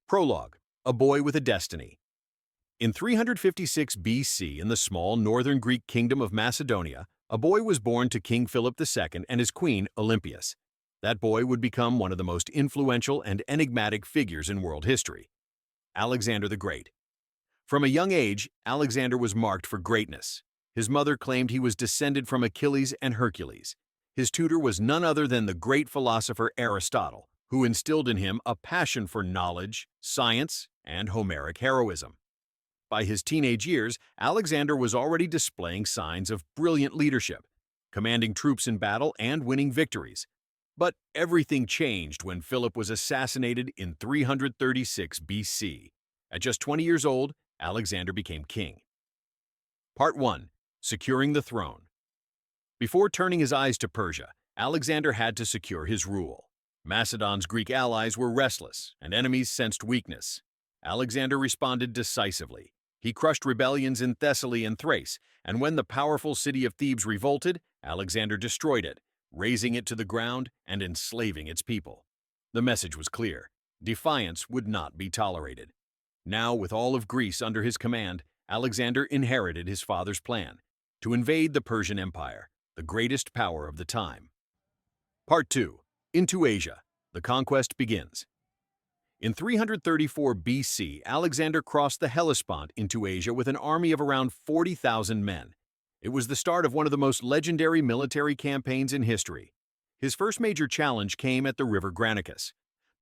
Prologue: A Boy with a Destiny. In 356 BC, in the small northern Greek kingdom of Macedonia, a boy was born to King Philip II and his queen, Olympias. That boy would become one of the most influential and enigmatic figures in world history: Alexander the Great. From a young age, Alexander was marked for greatness. His mother claimed he was descended from Achilles and Hercules. His tutor was none other than the great philosopher Aristotle, who instilled in him a passion for knowledge, science, and Homeric heroism. By his teenage years, Alexander was already displaying signs of brilliant leadership, commanding troops in battle and winning victories. But everything changed when Philip was assassinated in 336 BC. At just 20 years old, Alexander became king. Part 1. Securing the throne. Before turning his eyes to Persia, Alexander had to secure his rule. Macedon's Greek allies were restless, and enemies sensed weakness. Alexander responded decisively. He crushed rebellions in Thessaly and Thrace, and when the powerful city of Thebes revolted, Alexander destroyed it, razing it to the ground and enslaving its people. The message was clear: defiance would not be tolerated. Now, with all of Greece under his command, Alexander inherited his father's plan: to invade the Persian Empire, the greatest power of the time. Part 2. Into Asia. The conquest begins. In 334 BC, Alexander crossed the Hellespont into Asia with an army of around 40,000 men. It was the start of one of the most legendary military campaigns in history. His first major challenge came at the river Granicus.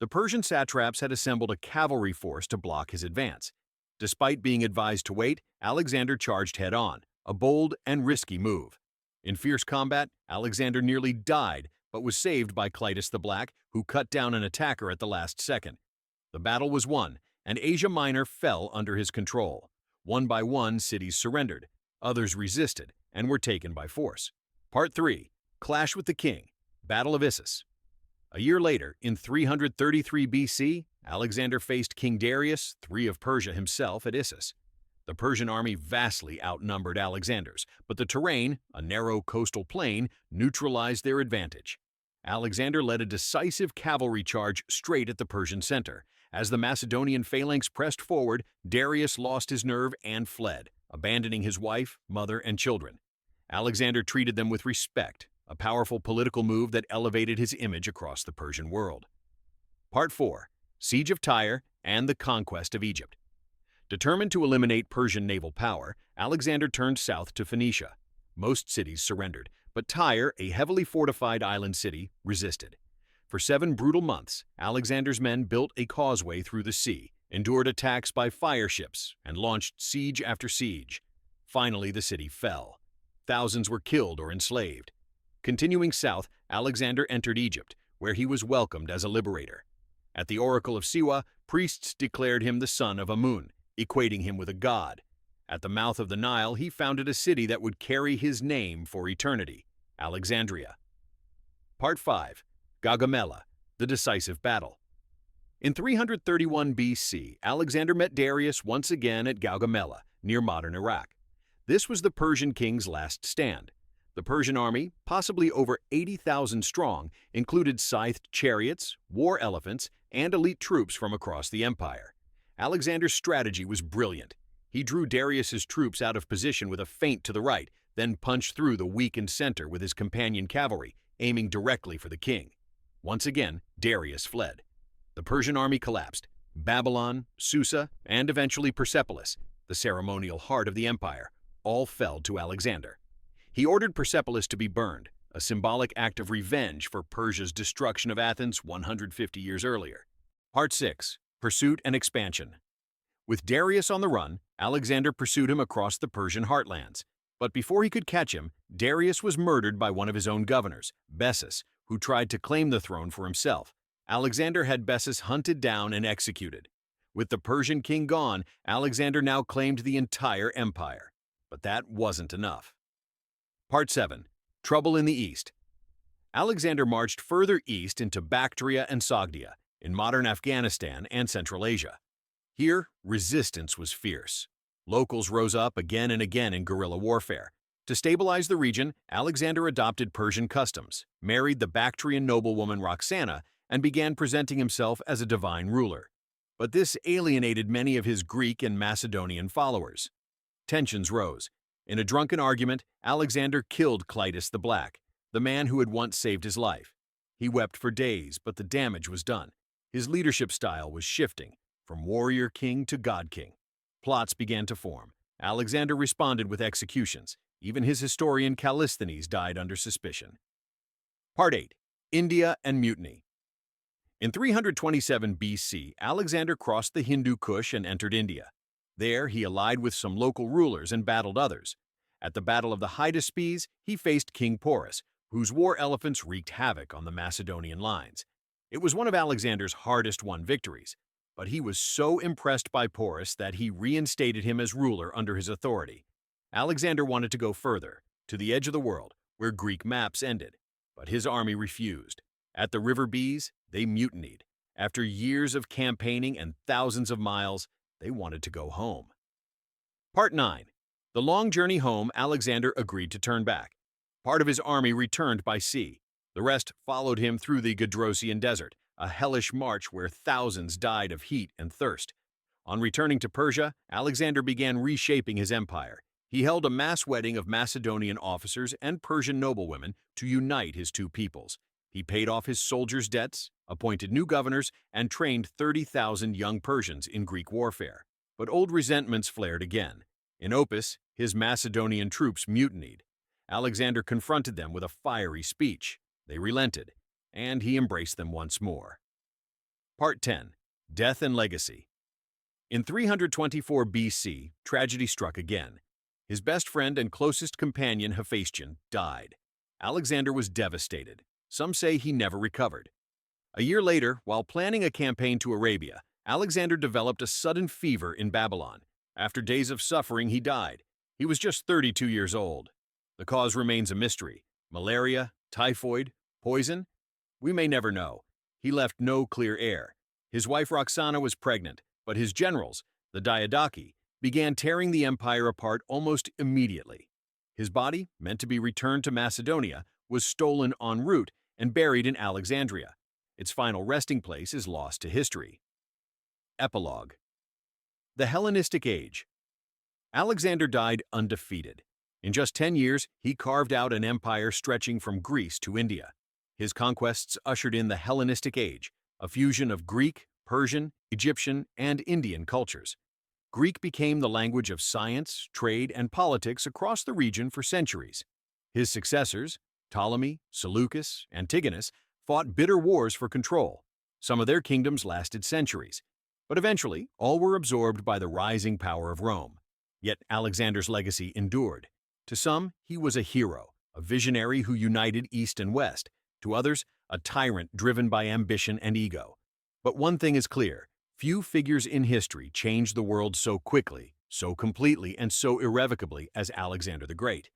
The Persian satraps had assembled a cavalry force to block his advance. Despite being advised to wait, Alexander charged head-on, a bold and risky move. In fierce combat, Alexander nearly died, but was saved by Clitus the Black, who cut down an attacker at the last second. The battle was won, and Asia Minor fell under his control. One by one, cities surrendered. Others resisted and were taken by force. Part 3. Clash with the King. Battle of Issus. A year later, in 333 BC, Alexander faced King Darius III of Persia himself at Issus. The Persian army vastly outnumbered Alexander's, but the terrain, a narrow coastal plain, neutralized their advantage. Alexander led a decisive cavalry charge straight at the Persian center. As the Macedonian phalanx pressed forward, Darius lost his nerve and fled, abandoning his wife, mother, and children. Alexander treated them with respect, a powerful political move that elevated his image across the Persian world. Part 4. Siege of Tyre and the conquest of Egypt. Determined to eliminate Persian naval power, Alexander turned south to Phoenicia. Most cities surrendered, but Tyre, a heavily fortified island city, resisted. For 7 brutal months, Alexander's men built a causeway through the sea, endured attacks by fire ships, and launched siege after siege. Finally, the city fell. Thousands were killed or enslaved. Continuing south, Alexander entered Egypt, where he was welcomed as a liberator. At the Oracle of Siwa, priests declared him the son of Amun, equating him with a god. At the mouth of the Nile, he founded a city that would carry his name for eternity: Alexandria. Part 5. Gaugamela, the decisive battle. In 331 BC, Alexander met Darius once again at Gaugamela, near modern Iraq. This was the Persian king's last stand. The Persian army, possibly over 80,000 strong, included scythed chariots, war elephants, and elite troops from across the empire. Alexander's strategy was brilliant. He drew Darius's troops out of position with a feint to the right, then punched through the weakened center with his companion cavalry, aiming directly for the king. Once again, Darius fled. The Persian army collapsed. Babylon, Susa, and eventually Persepolis, the ceremonial heart of the empire, all fell to Alexander. He ordered Persepolis to be burned, a symbolic act of revenge for Persia's destruction of Athens 150 years earlier. Part 6. Pursuit and expansion. With Darius on the run, Alexander pursued him across the Persian heartlands. But before he could catch him, Darius was murdered by one of his own governors, Bessus, who tried to claim the throne for himself. Alexander had Bessus hunted down and executed. With the Persian king gone, Alexander now claimed the entire empire. But that wasn't enough. Part 7. Trouble in the East. Alexander marched further east into Bactria and Sogdia, in modern Afghanistan and Central Asia. Here, resistance was fierce. Locals rose up again and again in guerrilla warfare. To stabilize the region, Alexander adopted Persian customs, married the Bactrian noblewoman Roxana, and began presenting himself as a divine ruler. But this alienated many of his Greek and Macedonian followers. Tensions rose. In a drunken argument, Alexander killed Clytus the Black, the man who had once saved his life. He wept for days, but the damage was done. His leadership style was shifting, from warrior king to god king. Plots began to form. Alexander responded with executions. Even his historian Callisthenes died under suspicion. Part 8. India and Mutiny. In 327 BC, Alexander crossed the Hindu Kush and entered India. There, he allied with some local rulers and battled others. At the Battle of the Hydaspes, he faced King Porus, whose war elephants wreaked havoc on the Macedonian lines. It was one of Alexander's hardest-won victories, but he was so impressed by Porus that he reinstated him as ruler under his authority. Alexander wanted to go further, to the edge of the world, where Greek maps ended, but his army refused. At the River Bees, they mutinied. After years of campaigning and thousands of miles, they wanted to go home. Part 9. The long journey home, Alexander agreed to turn back. Part of his army returned by sea. The rest followed him through the Gedrosian Desert, a hellish march where thousands died of heat and thirst. On returning to Persia, Alexander began reshaping his empire. He held a mass wedding of Macedonian officers and Persian noblewomen to unite his two peoples. He paid off his soldiers' debts, appointed new governors, and trained 30,000 young Persians in Greek warfare. But old resentments flared again. In Opis, his Macedonian troops mutinied. Alexander confronted them with a fiery speech. They relented, and he embraced them once more. Part 10. Death and Legacy. In 324 BC, tragedy struck again. His best friend and closest companion, Hephaestion, died. Alexander was devastated. Some say he never recovered. A year later, while planning a campaign to Arabia, Alexander developed a sudden fever in Babylon. After days of suffering, he died. He was just 32 years old. The cause remains a mystery. Malaria, typhoid, poison? We may never know. He left no clear heir. His wife Roxana was pregnant, but his generals, the Diadochi, began tearing the empire apart almost immediately. His body, meant to be returned to Macedonia, was stolen en route and buried in Alexandria. Its final resting place is lost to history. Epilogue. The Hellenistic Age. Alexander died undefeated. In just 10 years, he carved out an empire stretching from Greece to India. His conquests ushered in the Hellenistic Age, a fusion of Greek, Persian, Egyptian, and Indian cultures. Greek became the language of science, trade, and politics across the region for centuries. His successors, Ptolemy, Seleucus, Antigonus, fought bitter wars for control. Some of their kingdoms lasted centuries, but eventually all were absorbed by the rising power of Rome. Yet Alexander's legacy endured. To some, he was a hero, a visionary who united East and West. To others, a tyrant driven by ambition and ego. But one thing is clear: few figures in history changed the world so quickly, so completely, and so irrevocably as Alexander the Great.